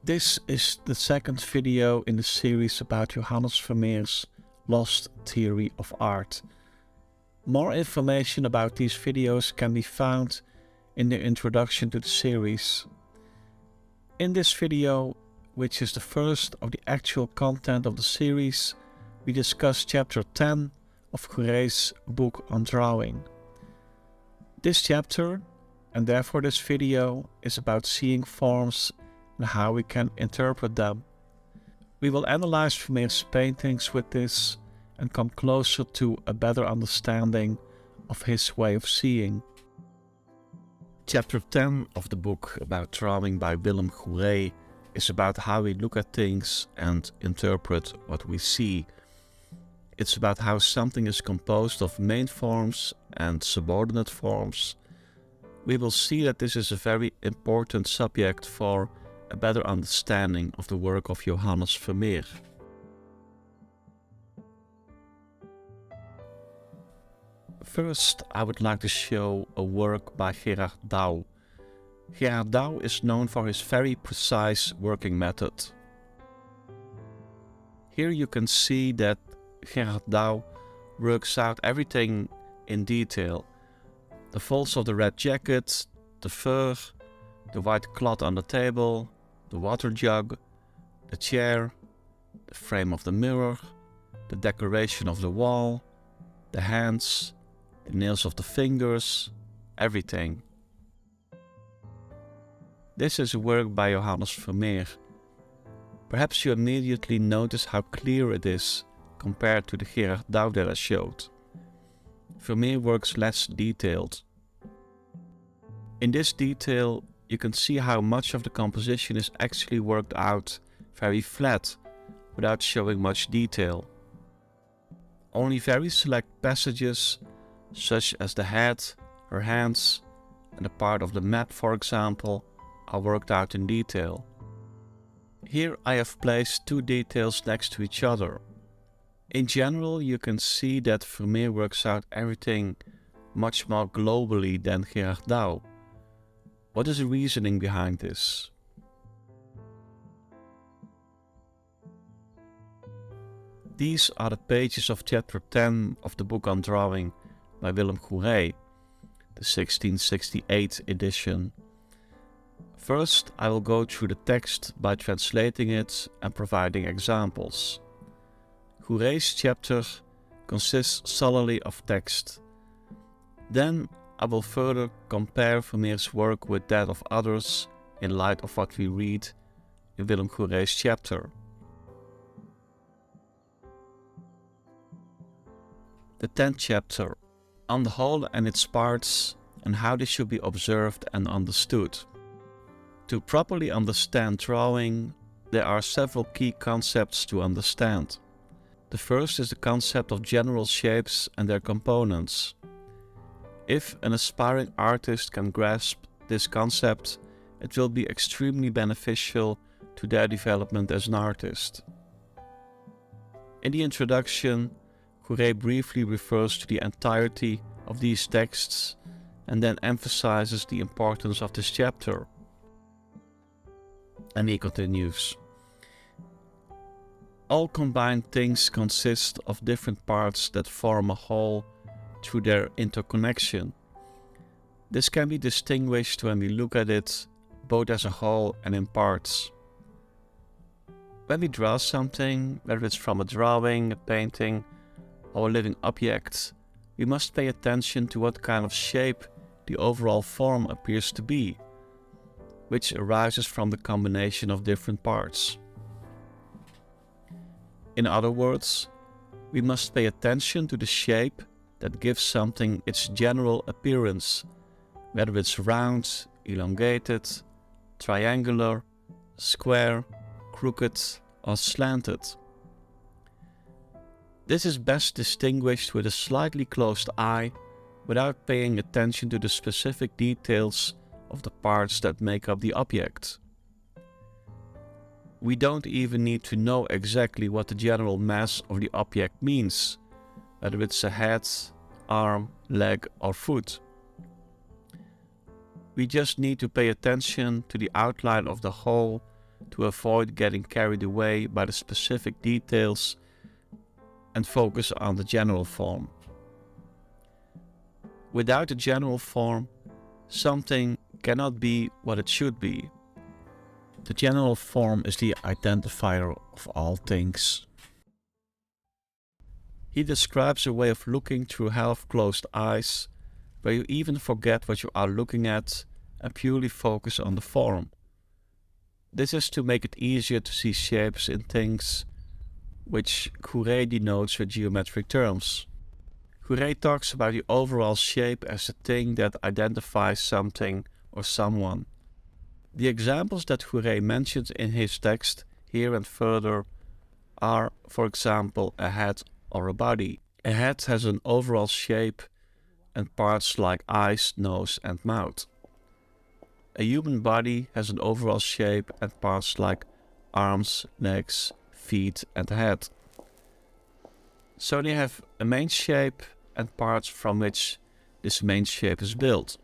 This is the second video in the series about Johannes Vermeer's Lost Theory of Art. More information about these videos can be found in the introduction to the series. In this video, which is the first of the actual content of the series, we discuss chapter 10 of Goeree's book on drawing. This chapter, and therefore this video, is about seeing forms and how we can interpret them. We will analyze Vermeer's paintings with this and come closer to a better understanding of his way of seeing. Chapter 10 of the book about drawing by Willem Goeree is about how we look at things and interpret what we see. It's about how something is composed of main forms and subordinate forms. We will see that this is a very important subject for a better understanding of the work of Johannes Vermeer. First, I would like to show a work by Gerard Douw. Gerard Douw is known for his very precise working method. Here you can see that Gerard Douw works out everything in detail. The folds of the red jacket, the fur, the white cloth on the table, the water jug, the chair, the frame of the mirror, the decoration of the wall, the hands, the nails of the fingers, everything. This is a work by Johannes Vermeer. Perhaps you immediately notice how clear it is compared to the Gerard Douw that I showed. Vermeer works less detailed. In this detail, you can see how much of the composition is actually worked out very flat, without showing much detail. Only very select passages, such as the head, her hands, and a part of the map, for example, are worked out in detail. Here I have placed two details next to each other. In general, you can see that Vermeer works out everything much more globally than Gerard Douw. What is the reasoning behind this? These are the pages of chapter 10 of the book on drawing by Willem Goeree, the 1668 edition. First, I will go through the text by translating it and providing examples. Goeree's chapter consists solely of text. Then I will further compare Vermeer's work with that of others in light of what we read in Willem Goeree's chapter. The 10th chapter, on the whole and its parts, and how they should be observed and understood. To properly understand drawing, there are several key concepts to understand. The first is the concept of general shapes and their components. If an aspiring artist can grasp this concept, it will be extremely beneficial to their development as an artist. In the introduction, Goeree briefly refers to the entirety of these texts and then emphasizes the importance of this chapter. And he continues. All combined things consist of different parts that form a whole through their interconnection. This can be distinguished when we look at it both as a whole and in parts. When we draw something, whether it's from a drawing, a painting, or a living object, we must pay attention to what kind of shape the overall form appears to be, which arises from the combination of different parts. In other words, we must pay attention to the shape that gives something its general appearance, whether it's round, elongated, triangular, square, crooked, or slanted. This is best distinguished with a slightly closed eye, without paying attention to the specific details of the parts that make up the object. We don't even need to know exactly what the general mass of the object means, whether it's a head, arm, leg, or foot. We just need to pay attention to the outline of the whole to avoid getting carried away by the specific details and focus on the general form. Without a general form, something cannot be what it should be. The general form is the identifier of all things. He describes a way of looking through half-closed eyes, where you even forget what you are looking at and purely focus on the form. This is to make it easier to see shapes in things, which Goeree denotes with geometric terms. Goeree talks about the overall shape as the thing that identifies something or someone. The examples that Goeree mentions in his text here and further are, for example, a head or a body. A head has an overall shape and parts like eyes, nose and mouth. A human body has an overall shape and parts like arms, legs, feet and head. So they have a main shape and parts from which this main shape is built.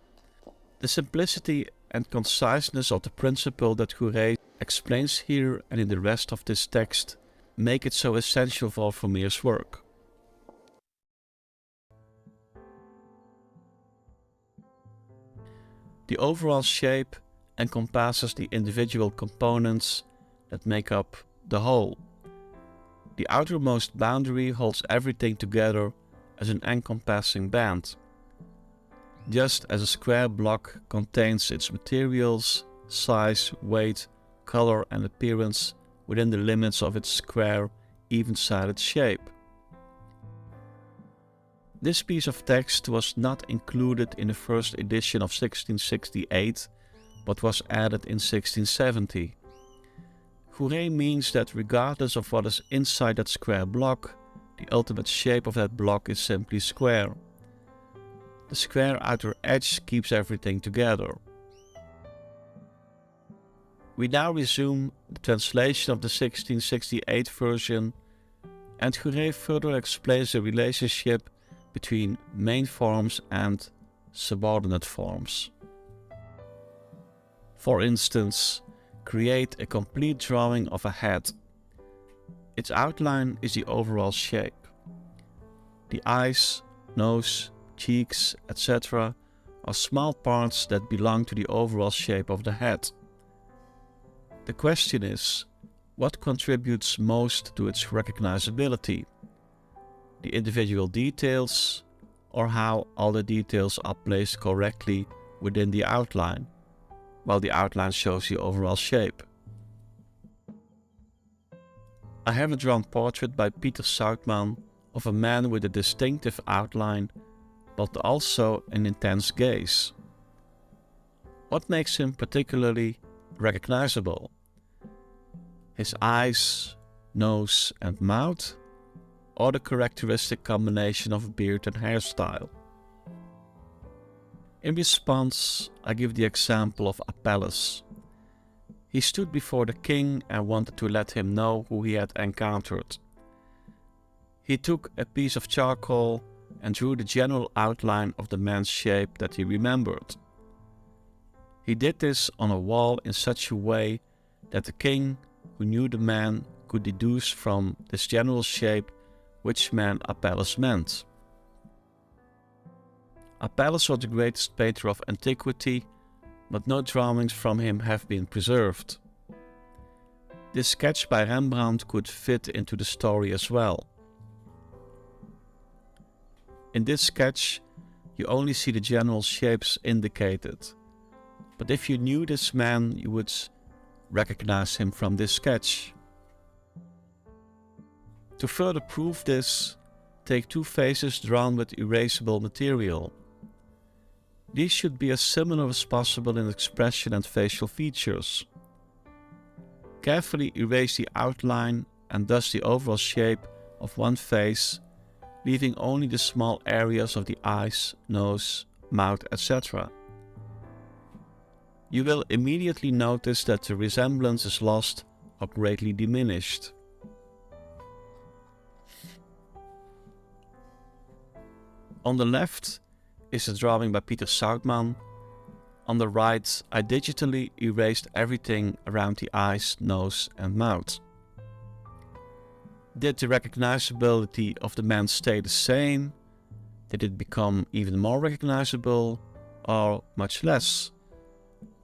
The simplicity and conciseness of the principle that Goeree explains here and in the rest of this text make it so essential for Vermeer's work. The overall shape encompasses the individual components that make up the whole. The outermost boundary holds everything together as an encompassing band. Just as a square block contains its materials, size, weight, color and appearance within the limits of its square, even-sided shape. This piece of text was not included in the first edition of 1668, but was added in 1670. Goeree means that regardless of what is inside that square block, the ultimate shape of that block is simply square. The square outer edge keeps everything together. We now resume the translation of the 1668 version, and Goeree further explains the relationship between main forms and subordinate forms. For instance, create a complete drawing of a head. Its outline is the overall shape. The eyes, nose, cheeks, etc. are small parts that belong to the overall shape of the head. The question is, what contributes most to its recognizability? The individual details, or how all the details are placed correctly within the outline, while the outline shows the overall shape? I have a drawn portrait by Peter Soutman of a man with a distinctive outline, but also an intense gaze. What makes him particularly recognizable? His eyes, nose and mouth, or the characteristic combination of beard and hairstyle? In response, I give the example of Apelles. He stood before the king and wanted to let him know who he had encountered. He took a piece of charcoal and drew the general outline of the man's shape that he remembered. He did this on a wall in such a way that the king, who knew the man, could deduce from this general shape which man Apelles meant. Apelles was the greatest painter of antiquity, but no drawings from him have been preserved. This sketch by Rembrandt could fit into the story as well. In this sketch, you only see the general shapes indicated, but if you knew this man, you would recognize him from this sketch. To further prove this, take two faces drawn with erasable material. These should be as similar as possible in expression and facial features. Carefully erase the outline and thus the overall shape of one face, leaving only the small areas of the eyes, nose, mouth, etc. You will immediately notice that the resemblance is lost or greatly diminished. On the left is a drawing by Peter Soutman. on the right, I digitally erased everything around the eyes, nose and mouth. Did the recognizability of the man stay the same? Did it become even more recognizable or much less,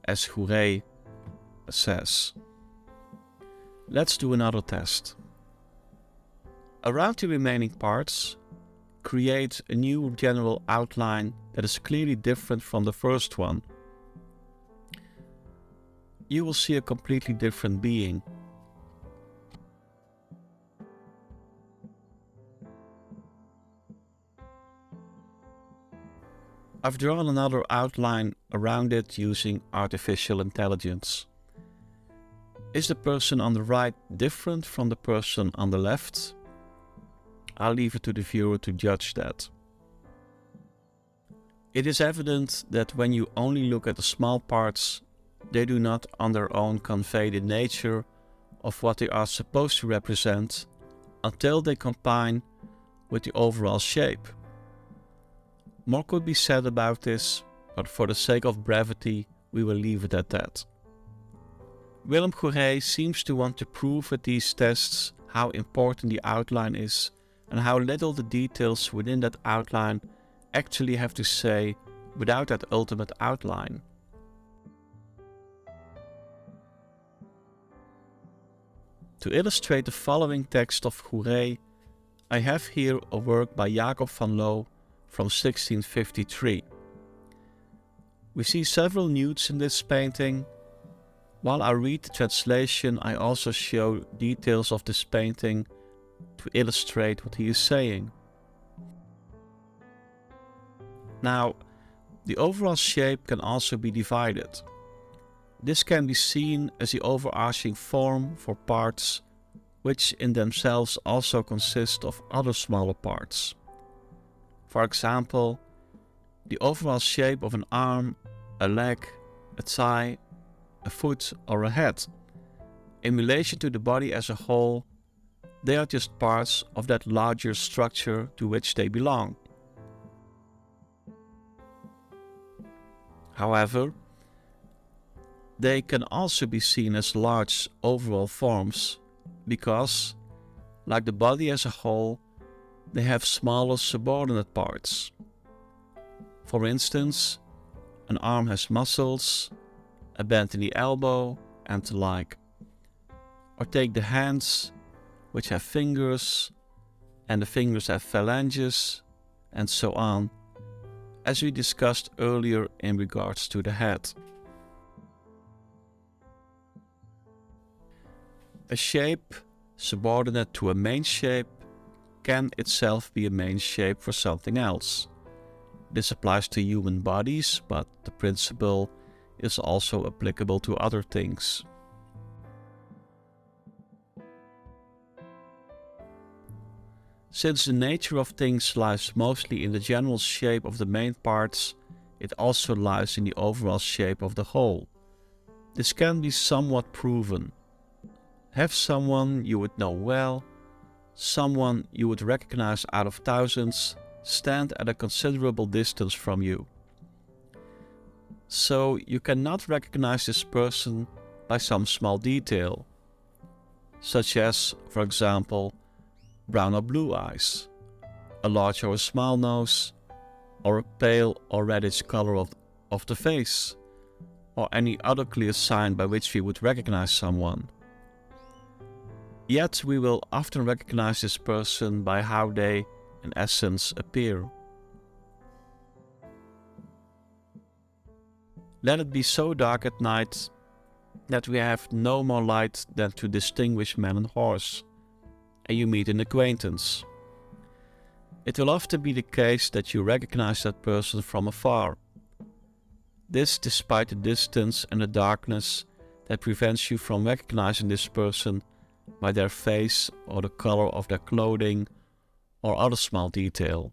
as Goeree says? Let's do another test. Around the remaining parts, create a new general outline that is clearly different from the first one. You will see a completely different being. I've drawn another outline around it using artificial intelligence. Is the person on the right different from the person on the left? I'll leave it to the viewer to judge that. It is evident that when you only look at the small parts, they do not on their own convey the nature of what they are supposed to represent until they combine with the overall shape. More could be said about this, but for the sake of brevity, we will leave it at that. Willem Goeree seems to want to prove with these tests how important the outline is and how little the details within that outline actually have to say without that ultimate outline. To illustrate the following text of Goeree, I have here a work by Jacob van Loo from 1653. We see several nudes in this painting. While I read the translation, I also show details of this painting to illustrate what he is saying. Now, the overall shape can also be divided. This can be seen as the overarching form for parts which in themselves also consist of other smaller parts. For example, the overall shape of an arm, a leg, a thigh, a foot or a head. In relation to the body as a whole, they are just parts of that larger structure to which they belong. However, they can also be seen as large overall forms because, like the body as a whole, they have smaller subordinate parts. For instance, an arm has muscles, a bend in the elbow, and the like. Or take the hands, which have fingers, and the fingers have phalanges, and so on, as we discussed earlier in regards to the head. A shape subordinate to a main shape can itself be a main shape for something else. This applies to human bodies, but the principle is also applicable to other things. Since the nature of things lies mostly in the general shape of the main parts, it also lies in the overall shape of the whole. This can be somewhat proven. Have someone you would know well, someone you would recognize out of thousands, stand at a considerable distance from you. So you cannot recognize this person by some small detail, such as, for example, brown or blue eyes, a large or a small nose, or a pale or reddish color of the face, or any other clear sign by which we would recognize someone. Yet we will often recognize this person by how they, in essence, appear. Let it be so dark at night that we have no more light than to distinguish man and horse, and you meet an acquaintance. It will often be the case that you recognize that person from afar. This despite the distance and the darkness that prevents you from recognizing this person by their face or the color of their clothing or other small detail.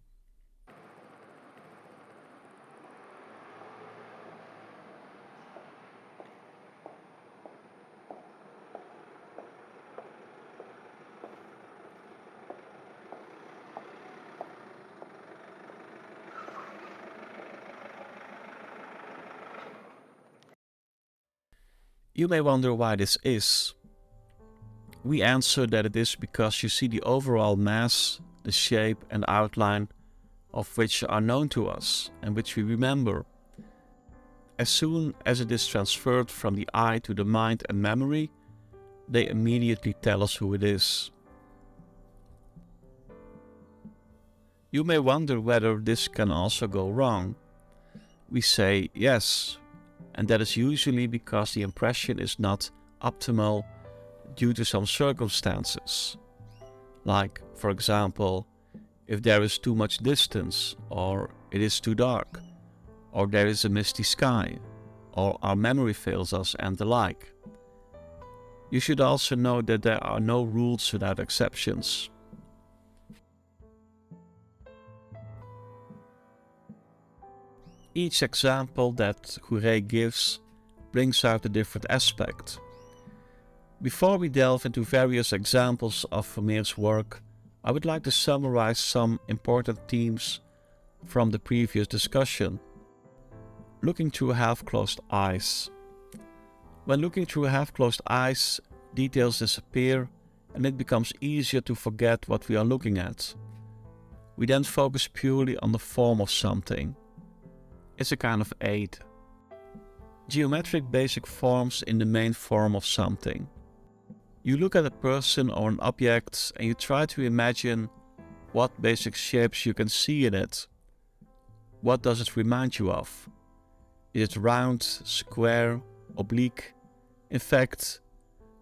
You may wonder why this is. We answer that it is because you see the overall mass, the shape and outline of which are known to us and which we remember. As soon as it is transferred from the eye to the mind and memory, they immediately tell us who it is. You may wonder whether this can also go wrong. We say yes, and that is usually because the impression is not optimal due to some circumstances. Like, for example, if there is too much distance, or it is too dark, or there is a misty sky, or our memory fails us and the like. You should also know that there are no rules without exceptions. Each example that Goeree gives brings out a different aspect. Before we delve into various examples of Vermeer's work, I would like to summarize some important themes from the previous discussion. Looking through half-closed eyes. When looking through half-closed eyes, details disappear and it becomes easier to forget what we are looking at. We then focus purely on the form of something. It's a kind of aid. Geometric basic forms in the main form of something. You look at a person or an object and you try to imagine what basic shapes you can see in it. What does it remind you of? Is it round, square, oblique? In fact,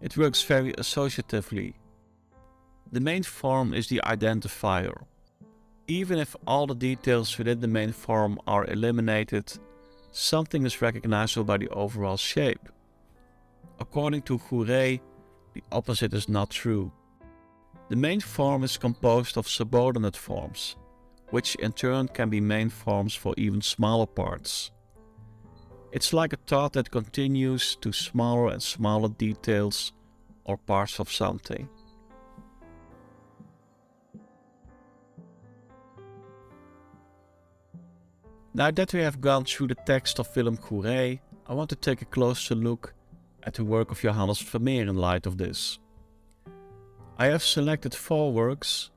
it works very associatively. The main form is the identifier. Even if all the details within the main form are eliminated, something is recognizable by the overall shape. According to Goeree, the opposite is not true. The main form is composed of subordinate forms, which in turn can be main forms for even smaller parts. It's like a thought that continues to smaller and smaller details or parts of something. Now that we have gone through the text of Willem Goeree, I want to take a closer look at the work of Johannes Vermeer in light of this. I have selected 4 works,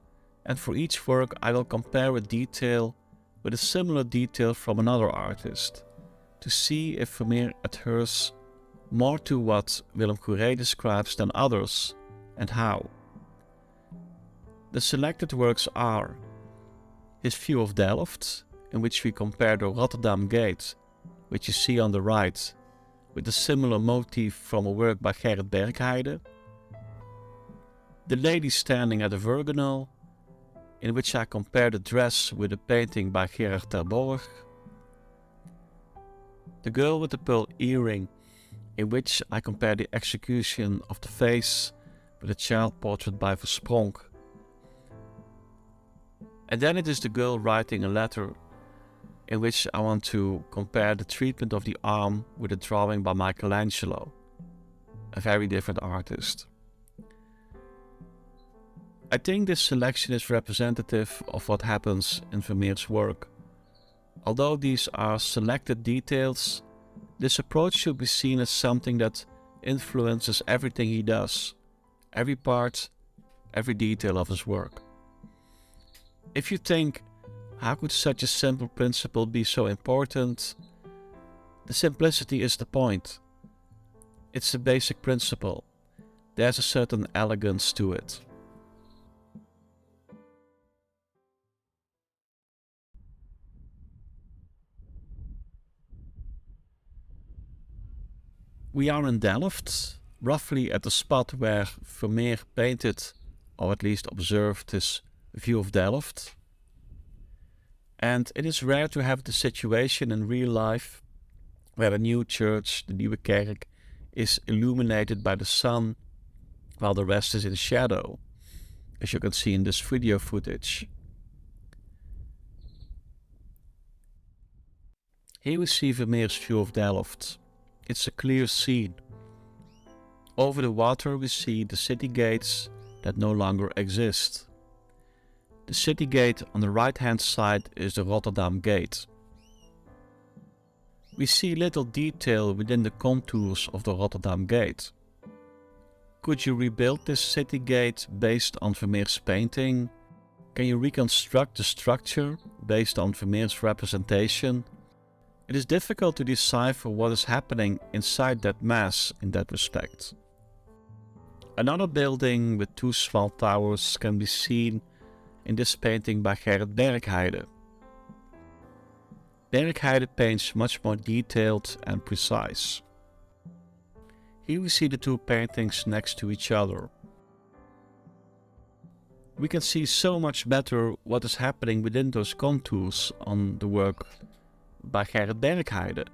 and for each work I will compare a detail with a similar detail from another artist, to see if Vermeer adheres more to what Willem Goeree describes than others, and how. The selected works are his View of Delft, in which we compare the Rotterdam Gate, which you see on the right, with a similar motif from a work by Gerrit Bergheide. The Lady Standing at the Virginal, in which I compare the dress with a painting by Gerard ter Borch. The Girl with the Pearl Earring, in which I compare the execution of the face with a child portrait by Verspronck. And then it is the girl writing a letter, in which I want to compare the treatment of the arm with a drawing by Michelangelo, a very different artist. I think this selection is representative of what happens in Vermeer's work. Although these are selected details, this approach should be seen as something that influences everything he does, every part, every detail of his work. If you think, how could such a simple principle be so important? The simplicity is the point. It's a basic principle. There's a certain elegance to it. We are in Delft, roughly at the spot where Vermeer painted, or at least observed, his View of Delft. And it is rare to have the situation in real life where a new church, the Nieuwe Kerk, is illuminated by the sun while the rest is in shadow, as you can see in this video footage. Here we see Vermeer's View of Delft. It's a clear scene. Over the water we see the city gates that no longer exist. The city gate on the right hand side is the Rotterdam Gate. We see little detail within the contours of the Rotterdam Gate. Could you rebuild this city gate based on Vermeer's painting? Can you reconstruct the structure based on Vermeer's representation? It is difficult to decipher what is happening inside that mass in that respect. Another building with two small towers can be seen in this painting by Gerrit Bergheide. Bergheide paints much more detailed and precise. Here we see the two paintings next to each other. We can see so much better what is happening within those contours on the work by Gerrit Bergheide.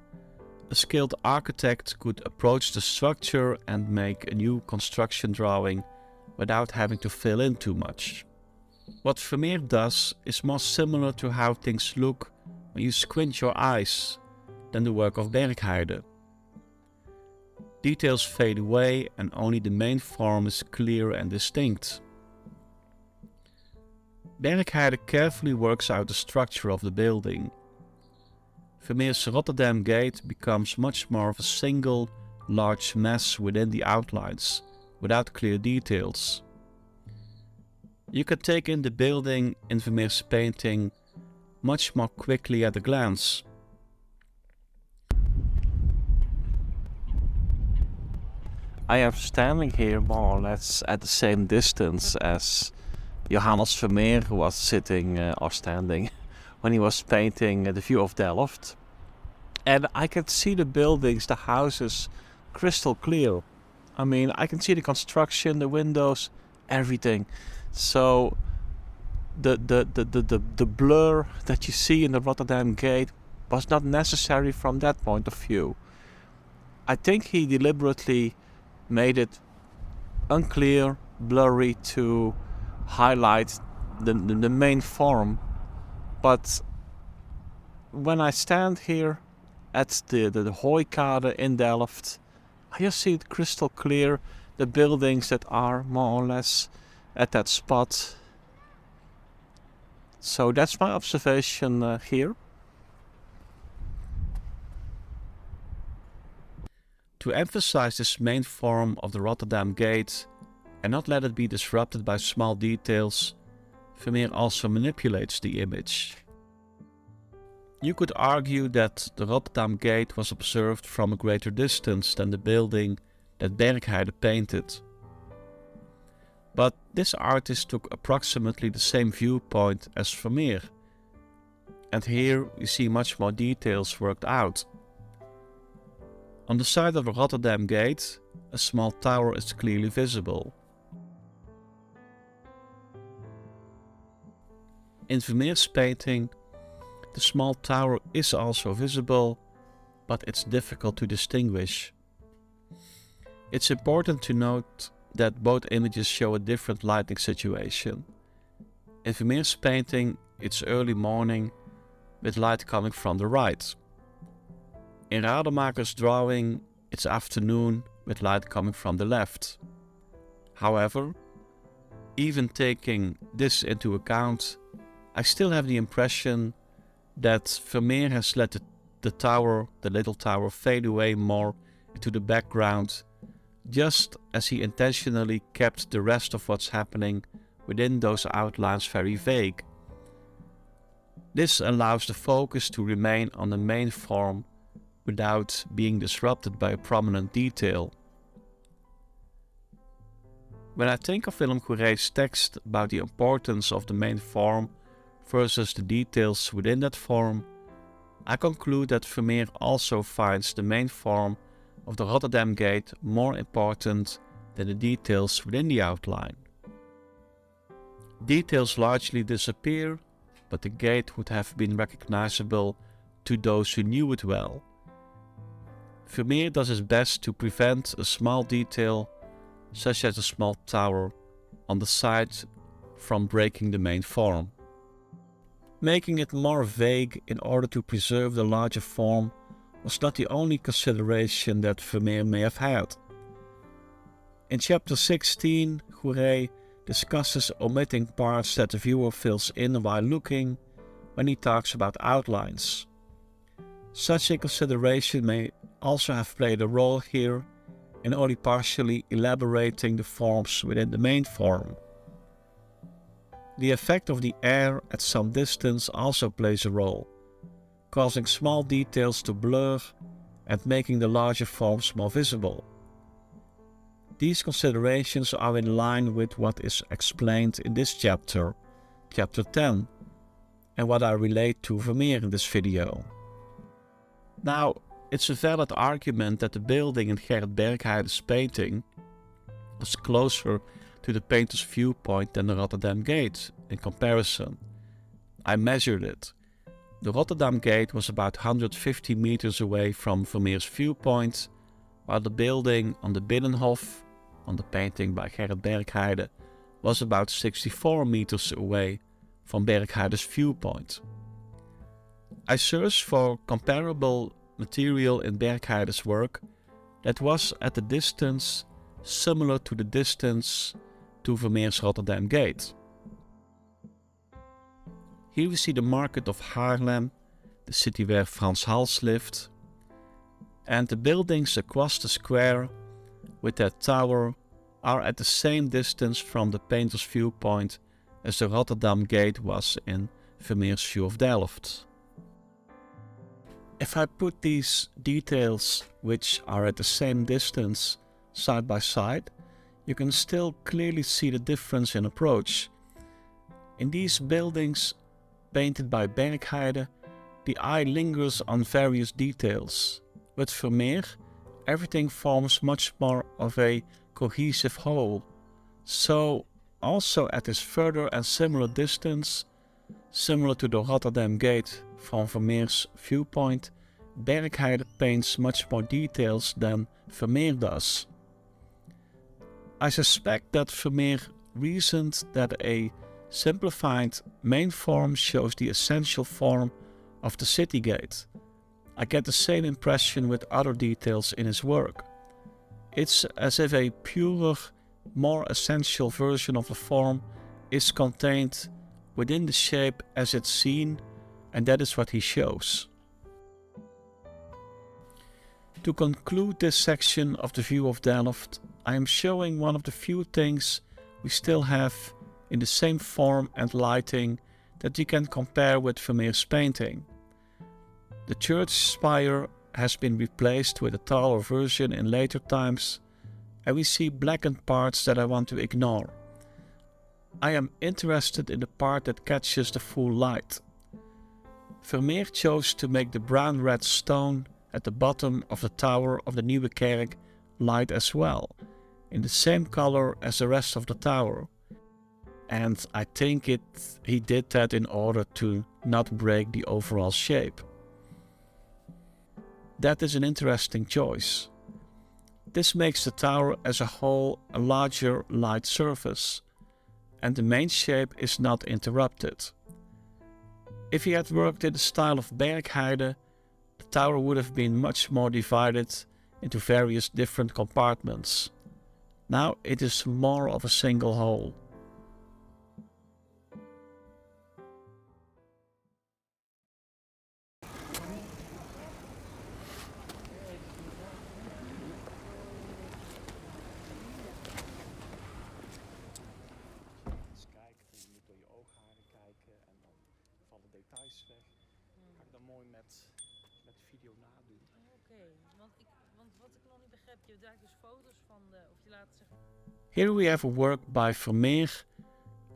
A skilled architect could approach the structure and make a new construction drawing without having to fill in too much. What Vermeer does is more similar to how things look when you squint your eyes than the work of Bergheide. Details fade away and only the main form is clear and distinct. Bergheide carefully works out the structure of the building. Vermeer's Rotterdam Gate becomes much more of a single, large mass within the outlines, without clear details. You can take in the building in Vermeer's painting much more quickly at a glance. I am standing here more or less at the same distance as Johannes Vermeer was sitting or standing when he was painting the view of Delft. And I can see the buildings, the houses, crystal clear. I mean, I can see the construction, the windows, everything. So the blur that you see in the Rotterdam Gate was not necessary from that point of view. I think he deliberately made it unclear, blurry to highlight the main form. But when I stand here at the Hooikade in Delft, I just see it crystal clear, the buildings that are more or less at that spot. So that's my observation here. To emphasize this main form of the Rotterdam Gate and not let it be disrupted by small details, Vermeer also manipulates the image. You could argue that the Rotterdam Gate was observed from a greater distance than the building that Bergheide painted. But this artist took approximately the same viewpoint as Vermeer, and here we see much more details worked out. On the side of the Rotterdam Gate, a small tower is clearly visible. In Vermeer's painting, the small tower is also visible, but it's difficult to distinguish. It's important to note that both images show a different lighting situation. In Vermeer's painting, it's early morning with light coming from the right. In Rademacher's drawing, it's afternoon with light coming from the left. However, even taking this into account, I still have the impression that Vermeer has let the little tower, fade away more into the background, just as he intentionally kept the rest of what's happening within those outlines very vague. This allows the focus to remain on the main form without being disrupted by a prominent detail. When I think of Willem Goeree's text about the importance of the main form versus the details within that form, I conclude that Vermeer also finds the main form of the Rotterdam Gate more important than the details within the outline. Details largely disappear, but the gate would have been recognizable to those who knew it well. Vermeer does his best to prevent a small detail, such as a small tower, on the side from breaking the main form. Making it more vague in order to preserve the larger form was not the only consideration that Vermeer may have had. In chapter 16, Goeree discusses omitting parts that the viewer fills in while looking when he talks about outlines. Such a consideration may also have played a role here in only partially elaborating the forms within the main form. The effect of the air at some distance also plays a role, causing small details to blur and making the larger forms more visible. These considerations are in line with what is explained in this chapter, chapter 10, and what I relate to Vermeer in this video. Now, it's a valid argument that the building in Gerrit Bergheide's painting was closer to the painter's viewpoint than the Rotterdam Gate in comparison. I measured it. The Rotterdam Gate was about 150 meters away from Vermeer's viewpoint, while the building on the Binnenhof, on the painting by Gerrit Bergheide, was about 64 meters away from Bergheide's viewpoint. I searched for comparable material in Bergheide's work that was at a distance similar to the distance to Vermeer's Rotterdam Gate. Here we see the market of Haarlem, the city where Frans Hals lived, and the buildings across the square with their tower are at the same distance from the painter's viewpoint as the Rotterdam Gate was in Vermeer's view of Delft. If I put these details, which are at the same distance, side by side, you can still clearly see the difference in approach. In these buildings painted by Bergheide, the eye lingers on various details. With Vermeer, everything forms much more of a cohesive whole. So, also at this further and similar distance, similar to the Rotterdam Gate from Vermeer's viewpoint, Bergheide paints much more details than Vermeer does. I suspect that Vermeer reasoned that a simplified main form shows the essential form of the city gate. I get the same impression with other details in his work. It's as if a purer, more essential version of the form is contained within the shape as it's seen, and that is what he shows. To conclude this section of the view of Delft, I am showing one of the few things we still have in the same form and lighting that you can compare with Vermeer's painting. The church spire has been replaced with a taller version in later times, and we see blackened parts that I want to ignore. I am interested in the part that catches the full light. Vermeer chose to make the brown-red stone at the bottom of the tower of the Nieuwe Kerk light as well, in the same color as the rest of the tower. And I think he did that in order to not break the overall shape. That is an interesting choice. This makes the tower as a whole a larger light surface, and the main shape is not interrupted. If he had worked in the style of Bergheide, the tower would have been much more divided into various different compartments. Now it is more of a single whole. Details weg. Ga ik dan mooi met video nadoen. Oké, want wat ik nog niet begrijp, je hebt daar dus foto's van of je laat zeggen. Here we have a work by Vermeer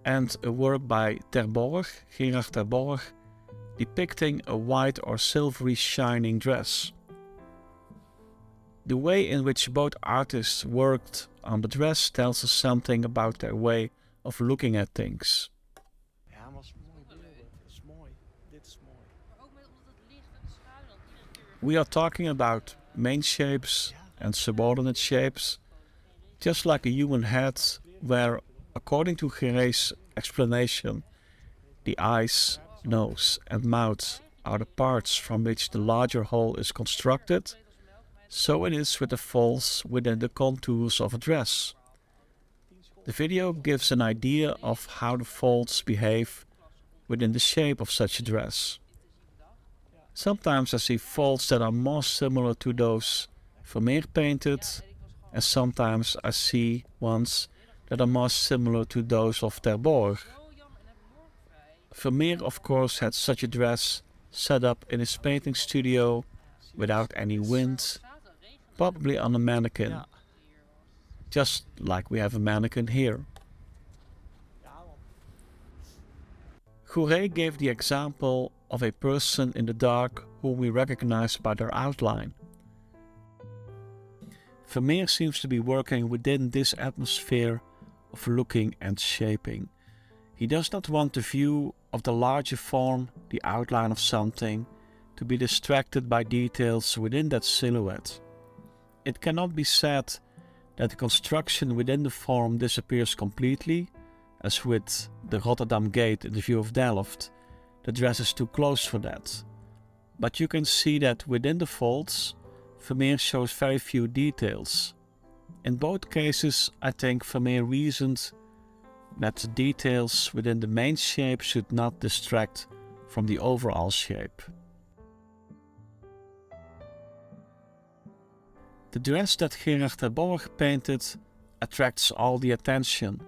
and a work by Terborch, Gerard Terborch, depicting a white or silvery shining dress. The way in which both artists worked on the dress tells us something about their way of looking at things. We are talking about main shapes and subordinate shapes, just like a human head, where, according to Goeree's explanation, the eyes, nose and mouth are the parts from which the larger whole is constructed. So it is with the folds within the contours of a dress. The video gives an idea of how the folds behave within the shape of such a dress. Sometimes I see folds that are more similar to those Vermeer painted, and sometimes I see ones that are more similar to those of Ter Borch. Vermeer of course had such a dress set up in his painting studio without any wind, probably on a mannequin, just like we have a mannequin here. Goeree gave the example of a person in the dark whom we recognize by their outline. Vermeer seems to be working within this atmosphere of looking and shaping. He does not want the view of the larger form, the outline of something, to be distracted by details within that silhouette. It cannot be said that the construction within the form disappears completely, as with the Rotterdam Gate in the view of Delft. The dress is too close for that. But you can see that within the folds, Vermeer shows very few details. In both cases, I think Vermeer reasoned that the details within the main shape should not distract from the overall shape. The dress that Gerard Ter Borch painted attracts all the attention.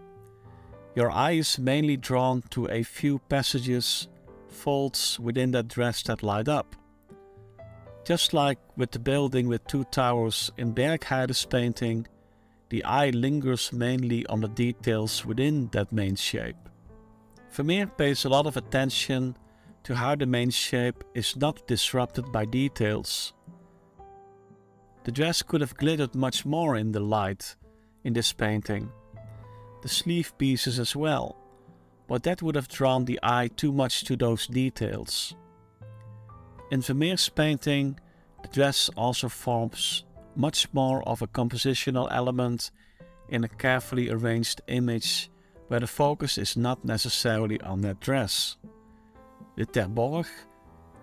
Your eye is mainly drawn to a few passages, folds within that dress that light up. Just like with the building with two towers in Bergheide's painting, the eye lingers mainly on the details within that main shape. Vermeer pays a lot of attention to how the main shape is not disrupted by details. The dress could have glittered much more in the light in this painting. The sleeve pieces as well, but that would have drawn the eye too much to those details. In Vermeer's painting, the dress also forms much more of a compositional element in a carefully arranged image where the focus is not necessarily on that dress. With Ter Borch,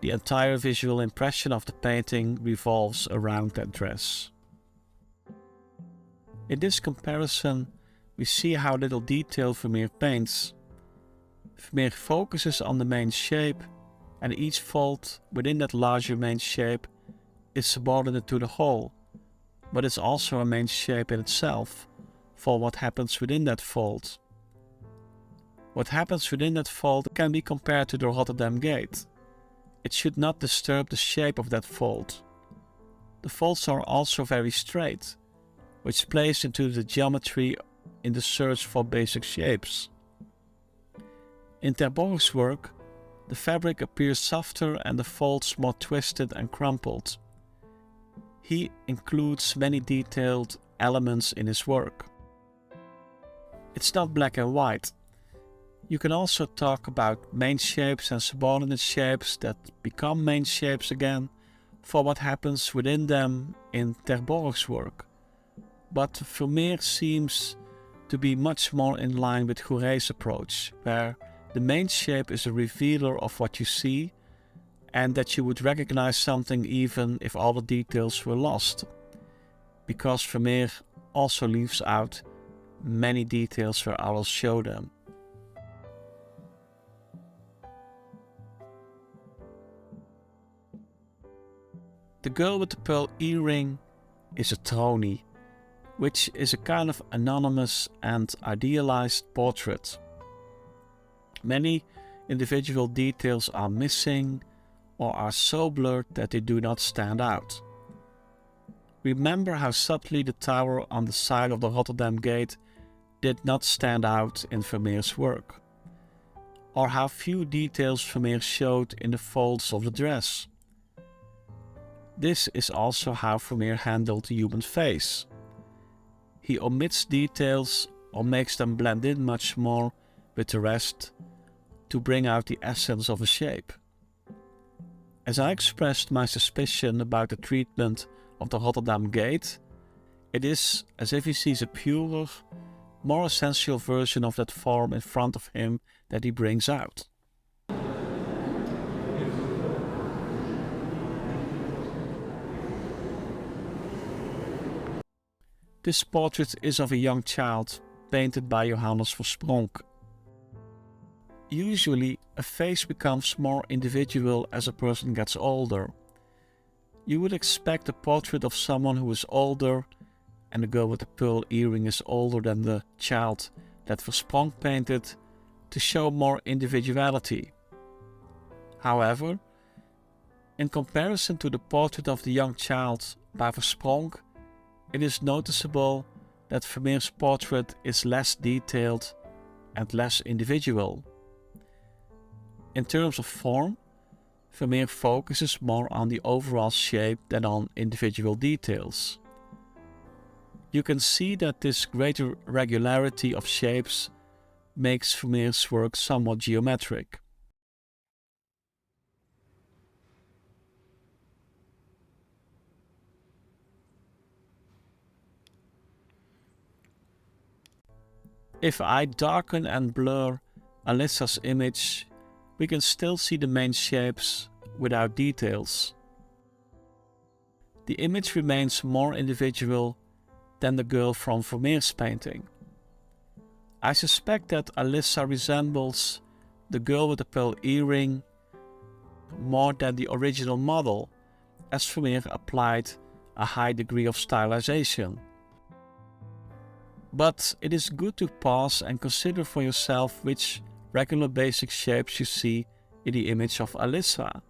the entire visual impression of the painting revolves around that dress. In this comparison, we see how little detail Vermeer paints. Vermeer focuses on the main shape, and each fold within that larger main shape is subordinate to the whole, but it's also a main shape in itself for what happens within that fold. What happens within that fold can be compared to the Rotterdam Gate. It should not disturb the shape of that fold. The folds are also very straight, which plays into the geometry in the search for basic shapes. In Ter Borch's work, the fabric appears softer and the folds more twisted and crumpled. He includes many detailed elements in his work. It's not black and white. You can also talk about main shapes and subordinate shapes that become main shapes again for what happens within them in Ter Borch's work. But Vermeer seems to be much more in line with Goeree's approach, where the main shape is a revealer of what you see, and that you would recognize something even if all the details were lost, because Vermeer also leaves out many details where I will show them. The girl with the pearl earring is a Trony, which is a kind of anonymous and idealized portrait. Many individual details are missing or are so blurred that they do not stand out. Remember how subtly the tower on the side of the Rotterdam Gate did not stand out in Vermeer's work, or how few details Vermeer showed in the folds of the dress. This is also how Vermeer handled the human face. He omits details or makes them blend in much more with the rest to bring out the essence of a shape. As I expressed my suspicion about the treatment of the Rotterdam Gate, it is as if he sees a purer, more essential version of that form in front of him that he brings out. This portrait is of a young child, painted by Johannes Verspronk. Usually, a face becomes more individual as a person gets older. You would expect a portrait of someone who is older, and the girl with the pearl earring is older than the child that Versprong painted, to show more individuality. However, in comparison to the portrait of the young child by Versprong, it is noticeable that Vermeer's portrait is less detailed and less individual. In terms of form, Vermeer focuses more on the overall shape than on individual details. You can see that this greater regularity of shapes makes Vermeer's work somewhat geometric. If I darken and blur Alissa's image, we can still see the main shapes without details. The image remains more individual than the girl from Vermeer's painting. I suspect that Alissa resembles the girl with the pearl earring more than the original model, as Vermeer applied a high degree of stylization. But it is good to pause and consider for yourself which regular basic shapes you see in the image of Alissa.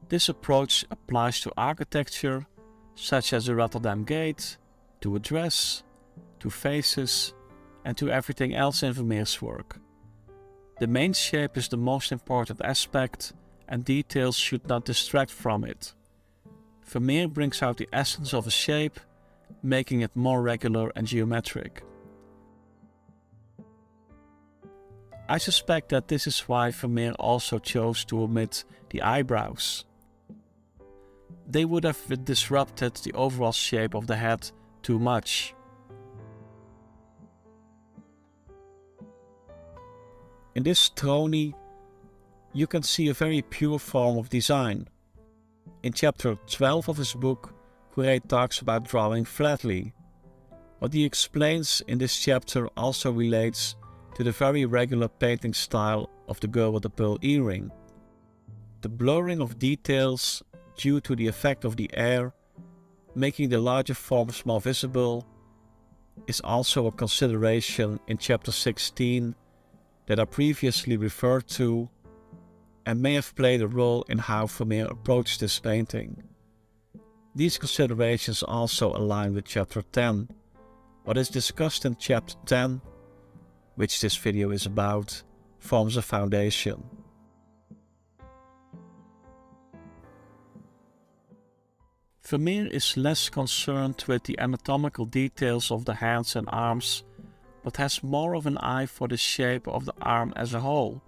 This approach applies to architecture, such as the Rotterdam Gate, to a dress, to faces, and to everything else in Vermeer's work. The main shape is the most important aspect, and details should not distract from it. Vermeer brings out the essence of a shape, making it more regular and geometric. I suspect that this is why Vermeer also chose to omit the eyebrows. They would have disrupted the overall shape of the head too much. In this Trony, you can see a very pure form of design. In chapter 12 of his book, Goeree talks about drawing flatly. What he explains in this chapter also relates to the very regular painting style of the girl with the pearl earring. The blurring of details due to the effect of the air, making the larger forms more visible, is also a consideration in chapter 16 that I previously referred to and may have played a role in how Vermeer approached this painting. These considerations also align with chapter 10. What is discussed in chapter 10, which this video is about, forms a foundation. Vermeer is less concerned with the anatomical details of the hands and arms, but has more of an eye for the shape of the arm as a whole.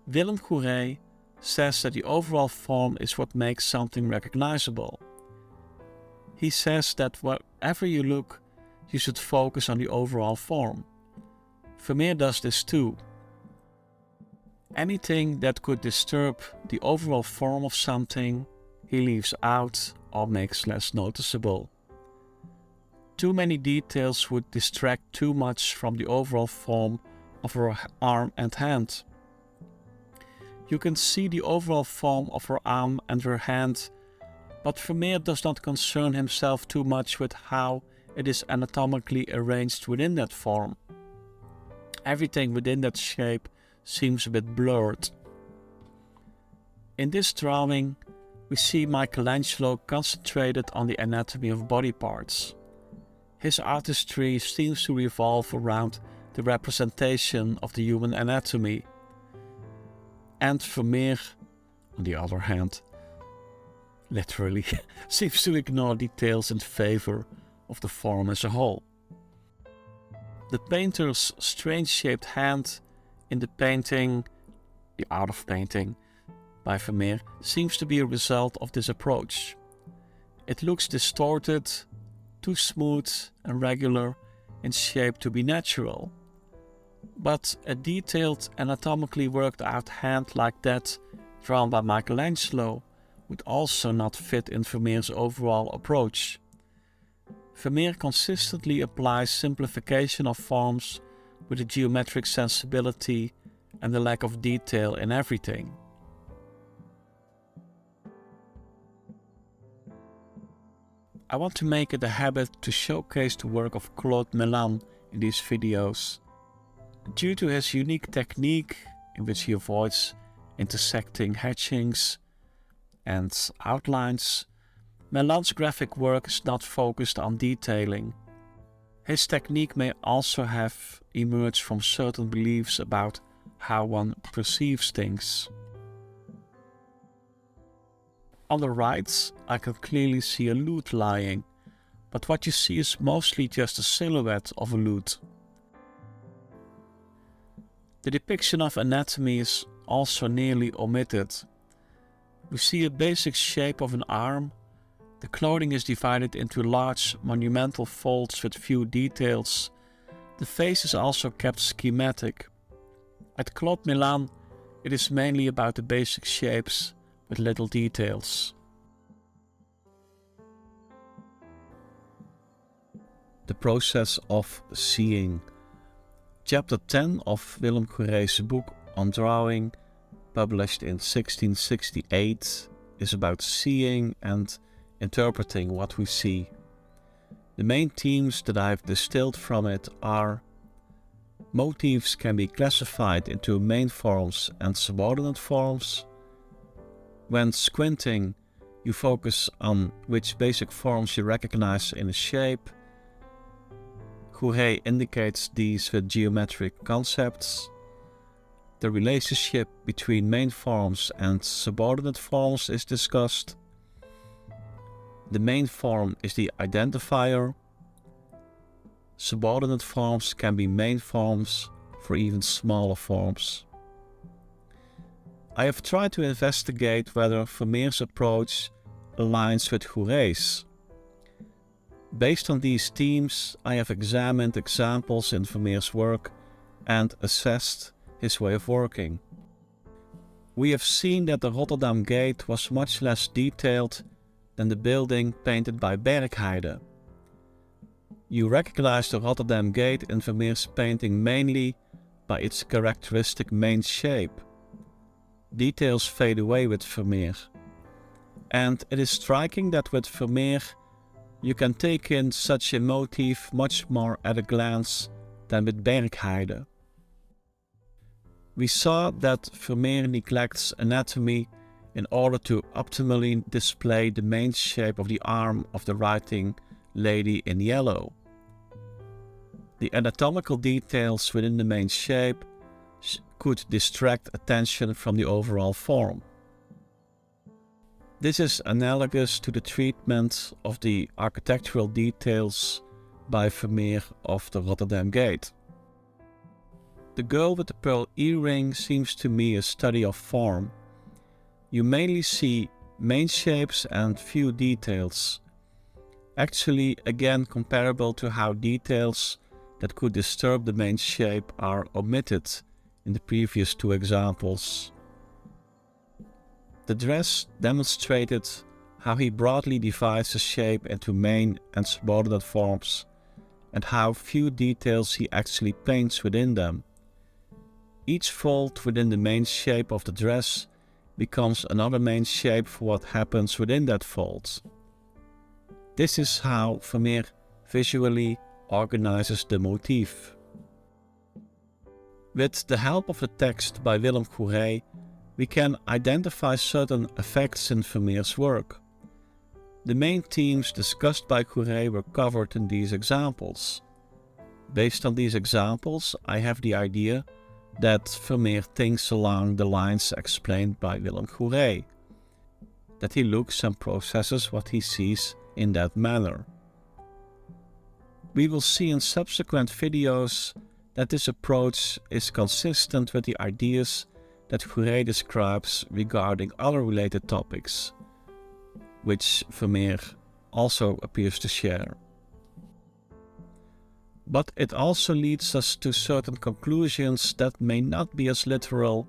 Willem Goeree says that the overall form is what makes something recognizable. He says that wherever you look, you should focus on the overall form. Vermeer does this too. Anything that could disturb the overall form of something, he leaves out or makes less noticeable. Too many details would distract too much from the overall form of her arm and hand. You can see the overall form of her arm and her hand, but Vermeer does not concern himself too much with how it is anatomically arranged within that form. Everything within that shape seems a bit blurred. In this drawing, we see Michelangelo concentrated on the anatomy of body parts. His artistry seems to revolve around the representation of the human anatomy. And Vermeer, on the other hand, literally seems to ignore details in favor of the form as a whole. The painter's strange-shaped hand in the painting, The Art of Painting, by Vermeer, seems to be a result of this approach. It looks distorted, too smooth and regular in shape to be natural. But a detailed, anatomically worked out hand like that, drawn by Michelangelo, would also not fit in Vermeer's overall approach. Vermeer consistently applies simplification of forms with a geometric sensibility and the lack of detail in everything. I want to make it a habit to showcase the work of Claude Mellan in these videos. Due to his unique technique, in which he avoids intersecting hatchings and outlines, Mellan's graphic work is not focused on detailing. His technique may also have emerged from certain beliefs about how one perceives things. On the right, I can clearly see a lute lying, but what you see is mostly just a silhouette of a lute. The depiction of anatomy is also nearly omitted. We see a basic shape of an arm. The clothing is divided into large monumental folds with few details. The face is also kept schematic. At Claude Mellan, it is mainly about the basic shapes with little details. The process of seeing. Chapter 10 of Willem Goeree's book on drawing, published in 1668, is about seeing and interpreting what we see. The main themes that I have distilled from it are: motifs can be classified into main forms and subordinate forms. When squinting, you focus on which basic forms you recognize in a shape. Goeree indicates these with geometric concepts. The relationship between main forms and subordinate forms is discussed. The main form is the identifier. Subordinate forms can be main forms for even smaller forms. I have tried to investigate whether Vermeer's approach aligns with Goeree's. Based on these themes, I have examined examples in Vermeer's work and assessed his way of working. We have seen that the Rotterdam Gate was much less detailed than the building painted by Bergheide. You recognize the Rotterdam Gate in Vermeer's painting mainly by its characteristic main shape. Details fade away with Vermeer. And it is striking that with Vermeer, you can take in such a motif much more at a glance than with Bergheide. We saw that Vermeer neglects anatomy in order to optimally display the main shape of the arm of the writing lady in yellow. The anatomical details within the main shape could distract attention from the overall form. This is analogous to the treatment of the architectural details by Vermeer of the Rotterdam Gate. The girl with the pearl earring seems to me a study of form. You mainly see main shapes and few details. Actually, again comparable to how details that could disturb the main shape are omitted in the previous two examples. The dress demonstrated how he broadly divides the shape into main and subordinate forms, and how few details he actually paints within them. Each fold within the main shape of the dress becomes another main shape for what happens within that fold. This is how Vermeer visually organizes the motif. With the help of the text by Willem Goeree, we can identify certain effects in Vermeer's work. The main themes discussed by Goeree were covered in these examples. Based on these examples, I have the idea that Vermeer thinks along the lines explained by Willem Goeree, that he looks and processes what he sees in that manner. We will see in subsequent videos that this approach is consistent with the ideas that Goeree describes regarding other related topics, which Vermeer also appears to share. But it also leads us to certain conclusions that may not be as literal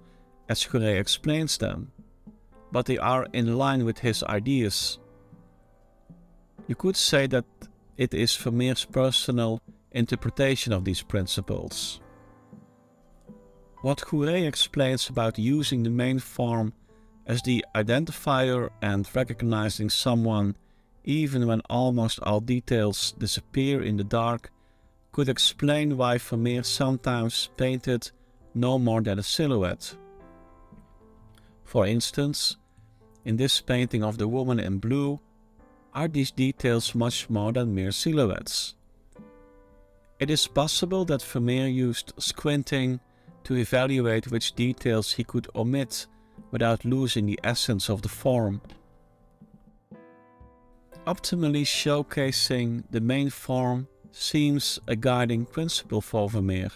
as Goeree explains them, but they are in line with his ideas. You could say that it is Vermeer's personal interpretation of these principles. What Goeree explains about using the main form as the identifier and recognizing someone even when almost all details disappear in the dark could explain why Vermeer sometimes painted no more than a silhouette. For instance, in this painting of the woman in blue, are these details much more than mere silhouettes? It is possible that Vermeer used squinting to evaluate which details he could omit without losing the essence of the form. Optimally showcasing the main form seems a guiding principle for Vermeer.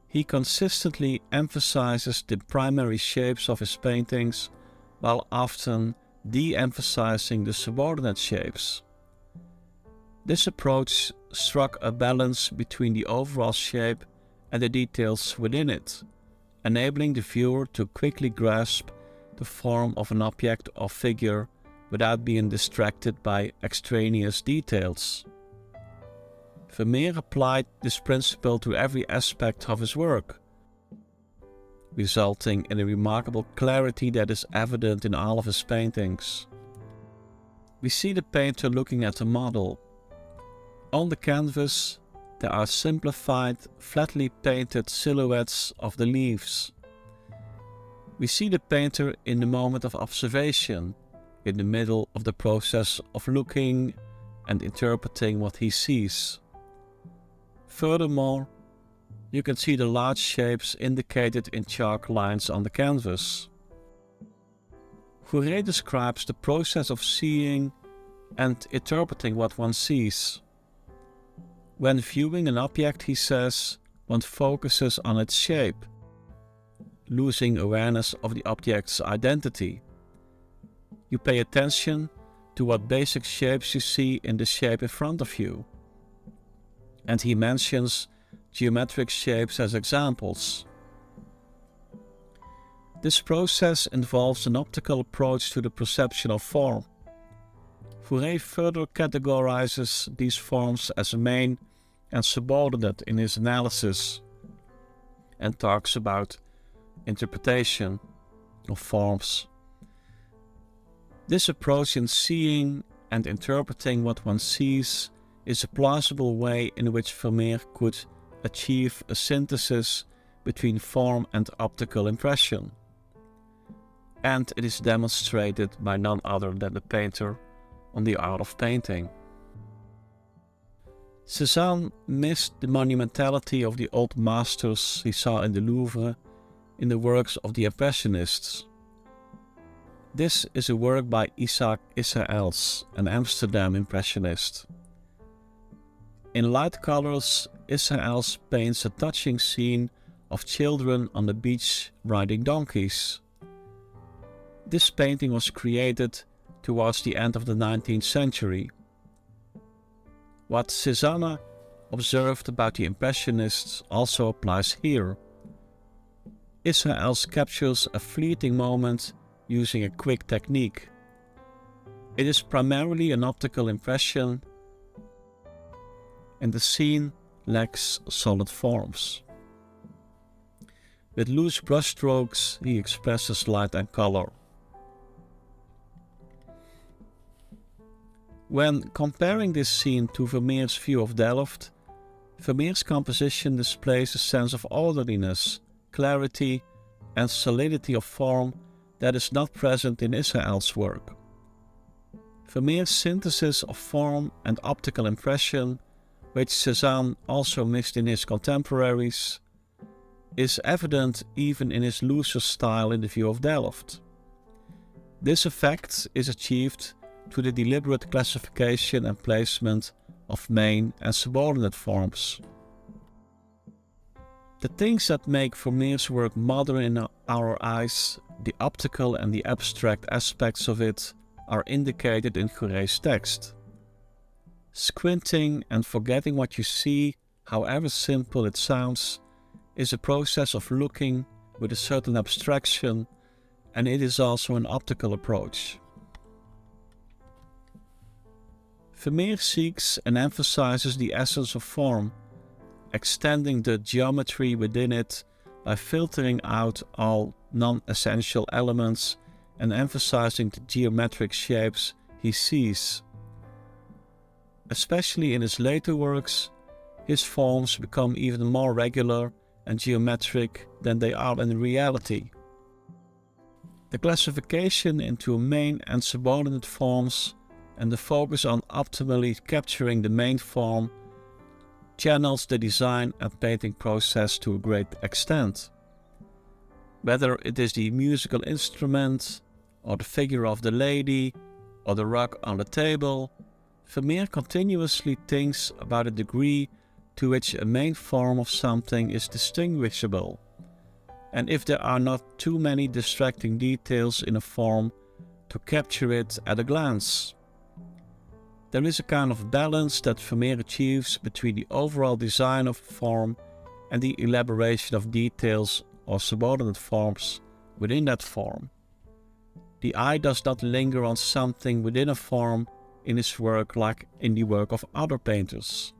He consistently emphasizes the primary shapes of his paintings while often de-emphasizing the subordinate shapes. This approach struck a balance between the overall shape and the details within it, enabling the viewer to quickly grasp the form of an object or figure without being distracted by extraneous details. Vermeer applied this principle to every aspect of his work, resulting in a remarkable clarity that is evident in all of his paintings. We see the painter looking at a model. On the canvas, there are simplified, flatly painted silhouettes of the leaves. We see the painter in the moment of observation, in the middle of the process of looking and interpreting what he sees. Furthermore, you can see the large shapes indicated in chalk lines on the canvas. Goeree describes the process of seeing and interpreting what one sees. When viewing an object, he says, one focuses on its shape, losing awareness of the object's identity. You pay attention to what basic shapes you see in the shape in front of you. And he mentions geometric shapes as examples. This process involves an optical approach to the perception of form. Goeree further categorizes these forms as main and subordinate in his analysis and talks about interpretation of forms. This approach in seeing and interpreting what one sees is a plausible way in which Vermeer could achieve a synthesis between form and optical impression. And it is demonstrated by none other than the painter on The Art of Painting. Cézanne missed the monumentality of the old masters he saw in the Louvre in the works of the Impressionists. This is a work by Isaac Israels, an Amsterdam Impressionist. In light colors, Israels paints a touching scene of children on the beach riding donkeys. This painting was created towards the end of the 19th century. What Cézanne observed about the Impressionists also applies here. Israels captures a fleeting moment using a quick technique. It is primarily an optical impression, and the scene lacks solid forms. With loose brushstrokes, he expresses light and color. When comparing this scene to Vermeer's view of Delft, Vermeer's composition displays a sense of orderliness, clarity, and solidity of form that is not present in Israel's work. Vermeer's synthesis of form and optical impression, which Cézanne also missed in his contemporaries, is evident even in his looser style in the view of Delft. This effect is achieved through the deliberate classification and placement of main and subordinate forms. The things that make Vermeer's work modern in our eyes, the optical and the abstract aspects of it, are indicated in Goeree's text. Squinting and forgetting what you see, however simple it sounds, is a process of looking with a certain abstraction, and it is also an optical approach. Vermeer seeks and emphasizes the essence of form, extending the geometry within it by filtering out all non-essential elements and emphasizing the geometric shapes he sees. Especially in his later works, his forms become even more regular and geometric than they are in reality. The classification into main and subordinate forms and the focus on optimally capturing the main form channels the design and painting process to a great extent. Whether it is the musical instrument, or the figure of the lady, or the rug on the table, Vermeer continuously thinks about the degree to which a main form of something is distinguishable, and if there are not too many distracting details in a form to capture it at a glance. There is a kind of balance that Vermeer achieves between the overall design of a form and the elaboration of details or subordinate forms within that form. The eye does not linger on something within a form in his work like in the work of other painters.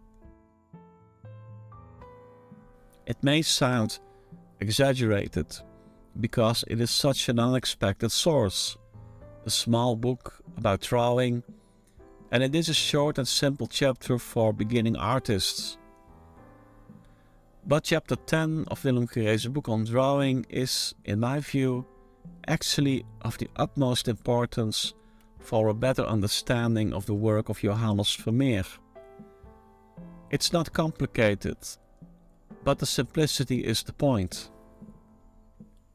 It may sound exaggerated because it is such an unexpected source, a small book about drawing, and it is a short and simple chapter for beginning artists. But chapter 10 of Willem Goeree's book on drawing is, in my view, actually of the utmost importance for a better understanding of the work of Johannes Vermeer. It's not complicated, but the simplicity is the point.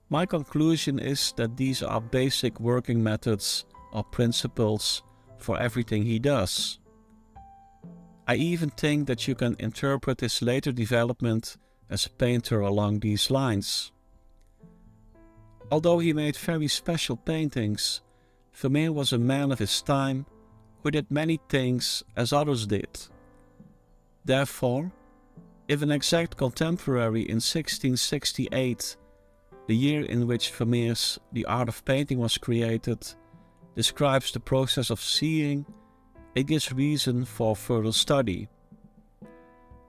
My conclusion is that these are basic working methods or principles for everything he does. I even think that you can interpret his later development as a painter along these lines. Although he made very special paintings, Vermeer was a man of his time who did many things as others did. Therefore, if an exact contemporary in 1668, the year in which Vermeer's The Art of Painting was created, describes the process of seeing, it gives reason for further study.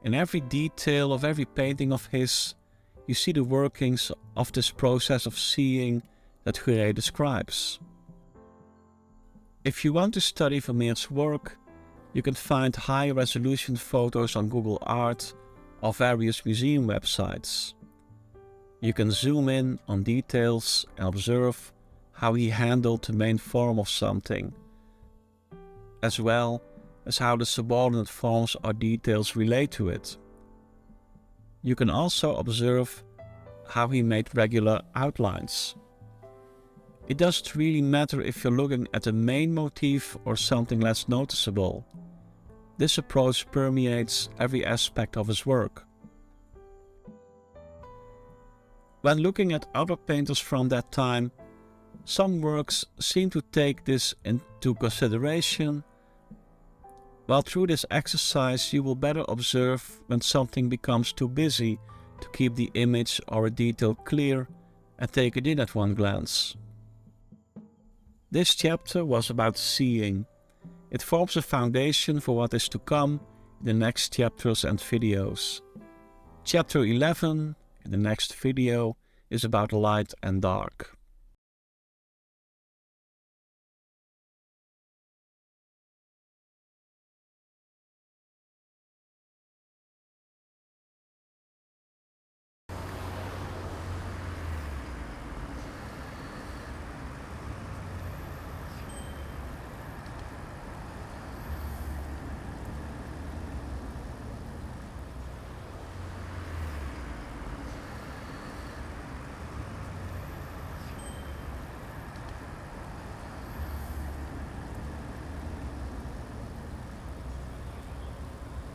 In every detail of every painting of his, you see the workings of this process of seeing that Goeree describes. If you want to study Vermeer's work, you can find high-resolution photos on Google Art or various museum websites. You can zoom in on details and observe how he handled the main form of something, as well as how the subordinate forms or details relate to it. You can also observe how he made regular outlines. It doesn't really matter if you're looking at a main motif or something less noticeable. This approach permeates every aspect of his work. When looking at other painters from that time, some works seem to take this into consideration, while through this exercise you will better observe when something becomes too busy to keep the image or a detail clear and take it in at one glance. This chapter was about seeing. It forms a foundation for what is to come in the next chapters and videos. Chapter 11 in the next video is about light and dark.